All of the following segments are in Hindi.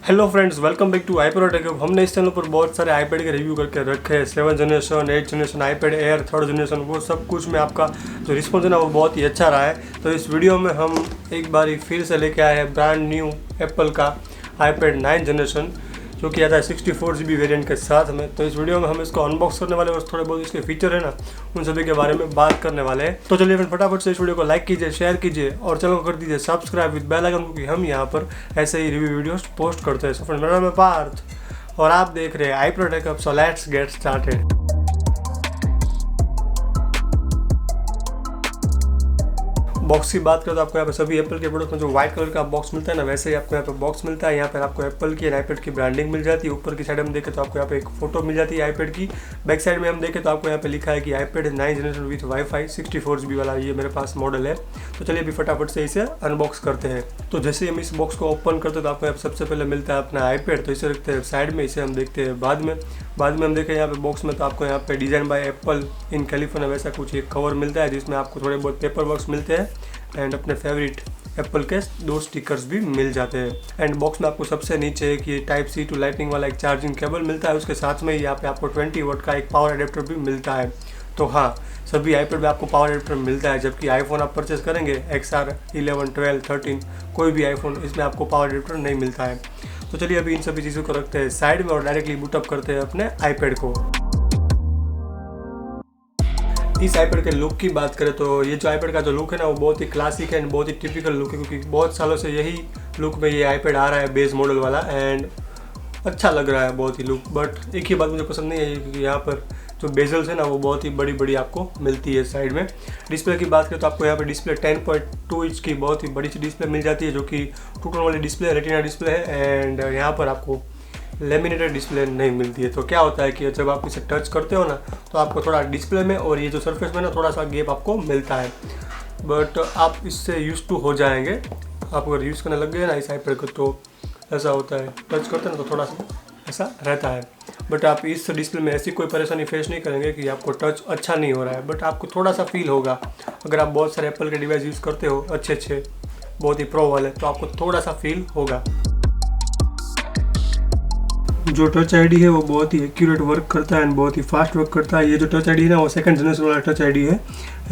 Hello friends, welcome back to iProTechHub। हमने इस चैनल पर बहुत सारे iPad के रिव्यू करके रखे हैं। 7 generation, 8 generation, iPad Air 3rd generation, वो सब कुछ में आपका जो रिस्पॉन्स है ना वो बहुत ही अच्छा रहा है। तो इस वीडियो में हम एक बार फिर से लेके आए हैं ब्रांड न्यू एप्पल का iPad 9 जनरेशन, जो कि आता है 64 GB वेरिएंट के साथ में। तो इस वीडियो में हम इसको अनबॉक्स करने वाले और थोड़े बहुत इसके फीचर है ना उन सभी के बारे में बात करने वाले हैं। तो चलिए फटाफट से इस वीडियो को लाइक कीजिए, शेयर कीजिए और चैनल को कर दीजिए सब्सक्राइब विद बेल आइकन, क्योंकि हम यहाँ पर ऐसे ही रिव्यू वीडियोस पोस्ट करते हैं। सो फ्रेंड्स, मेरा नाम है पार्थ और आप देख रहे हैं iProTechHub। So let's get started. Box की बात करें तो आपको यहाँ पे सभी एप्पल के प्रोडक्ट में जो व्हाइट कलर का बॉक्स मिलता है ना, वैसे ही आपको यहाँ पे बॉक्स मिलता है। यहाँ पर आपको एप्पल की आईपैड की ब्रांडिंग मिल जाती है। ऊपर की साइड हम देखें तो आपको यहाँ पे एक फोटो मिल जाती है आईपैड की। बैक साइड में हम देखें तो आपको यहाँ पे लिखा है कि iPad 9 generation with wifi 64 GB वाला ये मेरे पास मॉडल है। तो चलिए अभी फटाफट से इसे अनबॉक्स करते हैं। तो जैसे हम इस बॉक्स को ओपन करते हैं तो आपको यहाँ पे सबसे पहले मिलता है अपना iPad। तो इसे रखते हैं साइड में, इसे हम देखते हैं बाद में हम देखें यहाँ पे बॉक्स में तो आपको यहाँ पे design by apple in California वैसा कुछ एक कवर मिलता है, जिसमें आपको थोड़े बहुत पेपर वर्क्स मिलते हैं एंड अपने फेवरेट एप्पल के 2 स्टिकर्स भी मिल जाते हैं। एंड बॉक्स में आपको सबसे नीचे एक ये टाइप सी टू लाइटनिंग वाला एक चार्जिंग केबल मिलता है। उसके साथ में यहाँ पे आपको 20 वाट का एक पावर एडेप्टर भी मिलता है। तो हाँ, सभी iPad में आपको पावर एडेप्टर मिलता है, जबकि आईफोन आप परचेस करेंगे XR 11, 12, 13 कोई भी आईफोन, इसमें आपको पावर एडेप्टर नहीं मिलता है। तो चलिए अभी इन सभी चीज़ों को रखते हैं साइड में और डायरेक्टली बूटअप करते हैं अपने iPad को। इस iPad के लुक की बात करें तो ये जो iPad का जो लुक है ना वो बहुत ही क्लासिक है एंड बहुत ही टिपिकल लुक है, क्योंकि बहुत सालों से यही लुक में ये iPad आ रहा है बेस मॉडल वाला एंड अच्छा लग रहा है बहुत ही लुक। बट एक ही बात मुझे पसंद नहीं है, क्योंकि यहाँ पर जो बेजल्स है ना वो बहुत ही बड़ी बड़ी आपको मिलती है साइड में। डिस्प्ले की बात करें तो आपको यहाँ पे डिस्प्ले 10.2 इंच की बहुत ही बड़ी सी डिस्प्ले मिल जाती है, जो कि 2 टोन वाली डिस्प्ले रेटिना डिस्प्ले है। एंड यहाँ पर आपको लेमिनेटेड डिस्प्ले नहीं मिलती है। तो क्या होता है कि जब आप इसे टच करते हो ना तो आपको थोड़ा डिस्प्ले में और ये जो सरफेस में ना थोड़ा सा गैप आपको मिलता है, बट आप इससे यूज टू हो जाएंगे। आप अगर यूज़ करने लग गए ना इस iPad को तो ऐसा होता है, टच करते हैं ना तो थोड़ा सा ऐसा रहता है। बट आप इस डिस्प्ले में ऐसी कोई परेशानी फेस नहीं करेंगे कि आपको टच अच्छा नहीं हो रहा है, बट आपको थोड़ा सा फील होगा। अगर आप बहुत सारे एप्पल के डिवाइस यूज़ करते हो अच्छे बहुत ही प्रो वाले, तो आपको थोड़ा सा फील होगा। जो टच आईडी है वो बहुत ही एक्यूरेट वर्क करता है एंड बहुत ही फास्ट वर्क करता है। ये जो टच आईडी है ना वो 2nd जनरेशन वाला टच आईडी है।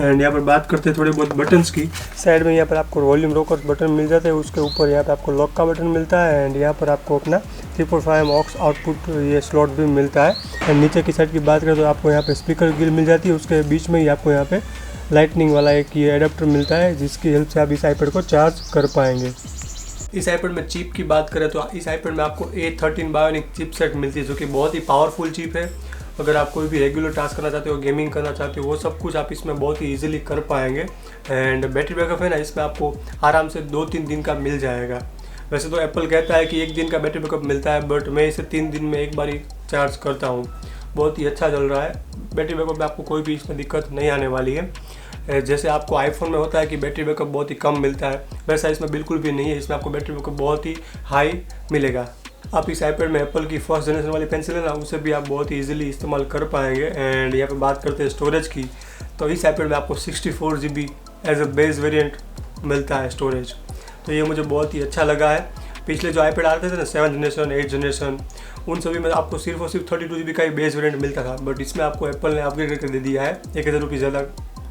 एंड यहाँ पर बात करते हैं थोड़े बहुत बटन्स की। साइड में यहाँ पर आपको वॉल्यूम रोकर बटन मिल जाता है, उसके ऊपर यहाँ पे आपको लॉक का बटन मिलता है एंड यहाँ पर आपको अपना 3.5 ऑक्स आउटपुट ये स्लॉट भी मिलता है। एंड नीचे की साइड की बात करें तो आपको यहाँ पे स्पीकर ग्रिल मिल जाती है, उसके बीच में ही आपको यहाँ पे लाइटनिंग वाला एक ये एडाप्टर मिलता है, जिसकी हेल्प से आप इस iPad को चार्ज कर पाएंगे। इस iPad में चिप की बात करें तो इस iPad में आपको A13 Bionic चिपसेट मिलती है, जो कि बहुत ही पावरफुल चिप है। अगर आप कोई भी रेगुलर टास्क करना चाहते हो, गेमिंग करना चाहते हो, वो सब कुछ आप इसमें बहुत ही इजीली कर पाएंगे। एंड बैटरी बैकअप है ना इसमें आपको आराम से 2-3 दिन का मिल जाएगा। वैसे तो एप्पल कहता है कि 1 दिन का बैटरी बैकअप मिलता है, बट मैं इसे 3 दिन में एक बार ही चार्ज करता हूँ। बहुत ही अच्छा चल रहा है बैटरी बैकअप में, आपको कोई भी इसमें दिक्कत नहीं आने वाली है। जैसे आपको आईफोन में होता है कि बैटरी बैकअप बहुत ही कम मिलता है, वैसा इसमें बिल्कुल भी नहीं है। इसमें आपको बैटरी बैकअप बहुत ही हाई मिलेगा। आप इस iPad में एप्पल की 1st जनरेशन वाली पेंसिल है ना उसे भी आप बहुत ही इजीली इस्तेमाल कर पाएंगे। एंड यहाँ पे बात करते हैं स्टोरेज की, तो इस iPad में आपको 64 GB as a base variant मिलता है स्टोरेज। तो ये मुझे बहुत ही अच्छा लगा है। पिछले जो iPad आते थे ना 7 जनरेशन, 8 जनरेशन, उन सभी में आपको सिर्फ और सिर्फ 32 GB का ही बेस वेरिएंट मिलता था, बट इसमें आपको एप्पल ने अपग्रेड करके दे दिया है, 1000 रुपये ज़्यादा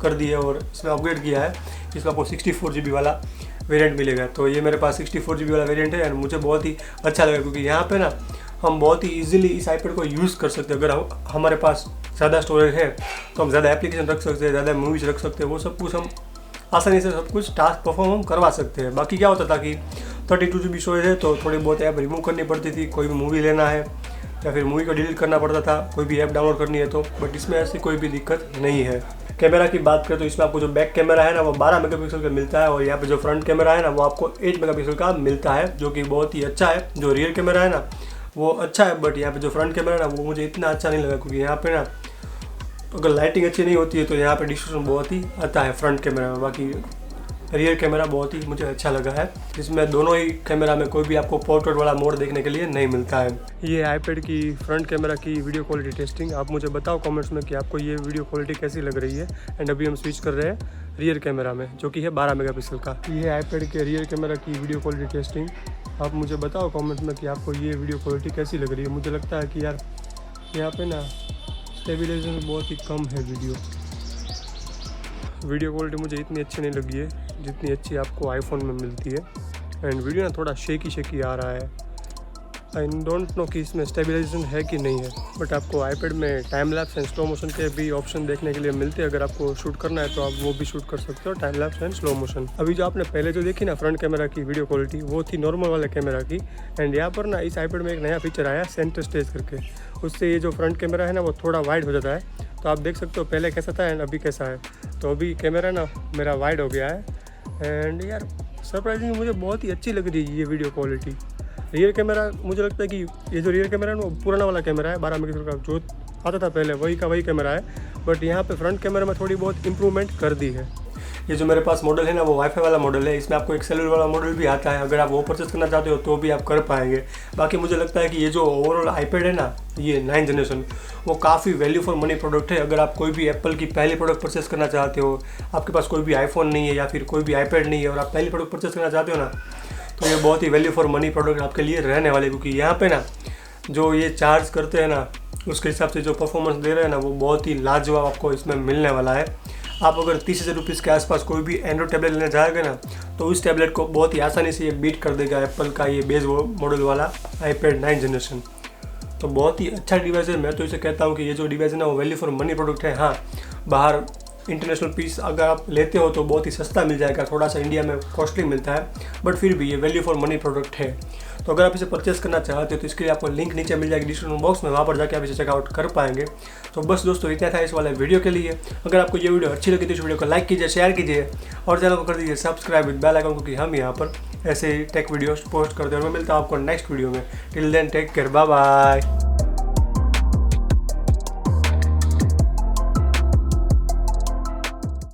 कर दिए और इसमें अपग्रेड किया है। इसमें आपको 64 GB वाला वेरिएंट मिलेगा। तो ये मेरे पास 64 GB वाला वेरिएंट है एंड मुझे बहुत ही अच्छा लगा, क्योंकि यहाँ पे ना हम बहुत ही इजीली इस iPad को यूज़ कर सकते हैं। अगर हमारे पास ज़्यादा स्टोरेज है तो हम ज़्यादा एप्लीकेशन रख सकते हैं, ज़्यादा मूवीज़ रख सकते हैं, वो सब कुछ हम आसानी से सब कुछ टास्क परफॉर्म हम करवा सकते हैं। बाकी क्या होता था कि 32 GB स्टोरेज है तो थोड़ी बहुत ऐप रिमूव करनी पड़ती थी, कोई भी मूवी लेना है या फिर मूवी को डिलीट करना पड़ता था, कोई भी ऐप डाउनलोड करनी है तो। बट इसमें ऐसी कोई भी दिक्कत नहीं है। कैमरा की बात करें तो इसमें आपको जो बैक कैमरा है ना वो 12 मेगापिक्सल का मिलता है और यहाँ पे जो फ्रंट कैमरा है ना वो आपको 8 मेगापिक्सल का मिलता है, जो कि बहुत ही अच्छा है। जो रियर कैमरा है ना वो अच्छा है, बट यहाँ पे जो फ्रंट कैमरा है ना वो मुझे इतना अच्छा नहीं लगा, क्योंकि यहाँ पे ना अगर लाइटिंग अच्छी नहीं होती है तो यहाँ पे डिस्टॉर्शन बहुत ही आता है फ्रंट कैमरा में। बाकी रियर कैमरा बहुत ही मुझे अच्छा लगा है, जिसमें दोनों ही कैमरा में कोई भी आपको पोर्ट्रेट वाला मोड देखने के लिए नहीं मिलता है। ये iPad की फ्रंट कैमरा की वीडियो क्वालिटी टेस्टिंग, आप मुझे बताओ कमेंट्स में कि आपको ये वीडियो क्वालिटी कैसी लग रही है। एंड अभी हम स्विच कर रहे हैं रियर कैमरा में, जो कि है 12 मेगापिक्सल का। ये iPad के रियर कैमरा की वीडियो क्वालिटी टेस्टिंग आप मुझे बताओ कमेंट में कि आपको ये वीडियो क्वालिटी कैसी लग रही है। मुझे लगता है कि यार यहाँ पे ना स्टेबलाइजेशन बहुत ही कम है। वीडियो क्वालिटी मुझे इतनी अच्छी नहीं लगी है जितनी अच्छी आपको आईफोन में मिलती है। एंड वीडियो ना थोड़ा शेकी आ रहा है। आई डोंट नो कि इसमें स्टेबलाइजेशन है कि नहीं है, बट आपको आईपैड में time lapse and slow motion के भी ऑप्शन देखने के लिए मिलते हैं। अगर आपको शूट करना है तो आप वो भी शूट कर सकते हो, time lapse and slow motion. अभी जो आपने पहले जो देखी ना फ्रंट कैमरा की वीडियो क्वालिटी, वो थी नॉर्मल वाले कैमरा की। एंड यहाँ पर ना इस आईपैड में एक नया फीचर आया सेंटर स्टेज करके। उससे ये जो फ्रंट कैमरा है ना वो थोड़ा वाइड हो जाता है। तो आप देख सकते हो पहले कैसा था एंड अभी कैसा है। तो अभी कैमरा ना मेरा वाइड हो गया है। एंड यार सरप्राइजिंग मुझे बहुत ही अच्छी लग रही है ये वीडियो क्वालिटी। रियर कैमरा मुझे लगता है कि ये जो रियर कैमरा है वो पुराना वाला कैमरा है, 12 मेगापिक्सल का जो आता था पहले वही का वही कैमरा है। बट यहाँ पे फ्रंट कैमरा में थोड़ी बहुत इंप्रूवमेंट कर दी है। ये जो मेरे पास मॉडल है ना वो वाईफाई वाला मॉडल है। इसमें आपको एक सेलुलर वाला मॉडल भी आता है। अगर आप वो परचेस करना चाहते हो तो भी आप कर पाएंगे। बाकी मुझे लगता है कि ये जो ओवरऑल आईपैड है ना, ये 9th जनरेशन, वो काफ़ी वैल्यू फॉर मनी प्रोडक्ट है। अगर आप कोई भी एप्पल की पहली प्रोडक्ट परचेस करना चाहते हो, आपके पास कोई भी आईफोन नहीं है या फिर कोई भी आईपैड नहीं है और आप पहली प्रोडक्ट परचेस करना चाहते हो ना, तो ये बहुत ही वैल्यू फॉर मनी प्रोडक्ट आपके लिए रहने वाले। क्योंकि यहाँ पे ना जो ये चार्ज करते हैं ना उसके हिसाब से जो परफॉर्मेंस दे रहे हैं ना वो बहुत ही लाजवाब आपको इसमें मिलने वाला है। आप अगर 30,000 रुपीज़ के आसपास कोई भी एंड्रॉइड टैबलेट लेने जाएगा ना तो उस टैबलेट को बहुत ही आसानी से ये बीट कर देगा एप्पल का ये बेस मॉडल वाला आईपैड 9th जनरेशन। तो बहुत ही अच्छा डिवाइस है। मैं तो इसे कहता हूँ कि ये जो डिवाइस है ना वो वैल्यू फॉर मनी प्रोडक्ट है। हाँ, बाहर इंटरनेशनल पीस अगर आप लेते हो तो बहुत ही सस्ता मिल जाएगा, थोड़ा सा इंडिया में कॉस्टली मिलता है, बट फिर भी ये वैल्यू फॉर मनी प्रोडक्ट है। तो अगर आप इसे परचेस करना चाहते हो तो इसके लिए आपको लिंक नीचे मिल जाएगी डिस्क्रिप्शन बॉक्स में, वहाँ पर जाके आप इसे चेकआउट कर पाएंगे। तो बस दोस्तों इतना था इस वाले वीडियो के लिए। अगर आपको ये वीडियो अच्छी लगी तो इस वीडियो को लाइक कीजिए, शेयर कीजिए और चैनल को कर दीजिए सब्सक्राइब विद बेल आइकन, क्योंकि हम यहाँ पर ऐसे टेक वीडियोस पोस्ट करते हैं। और मैं मिलता हूँ आपको नेक्स्ट वीडियो में। Till then take care, bye bye.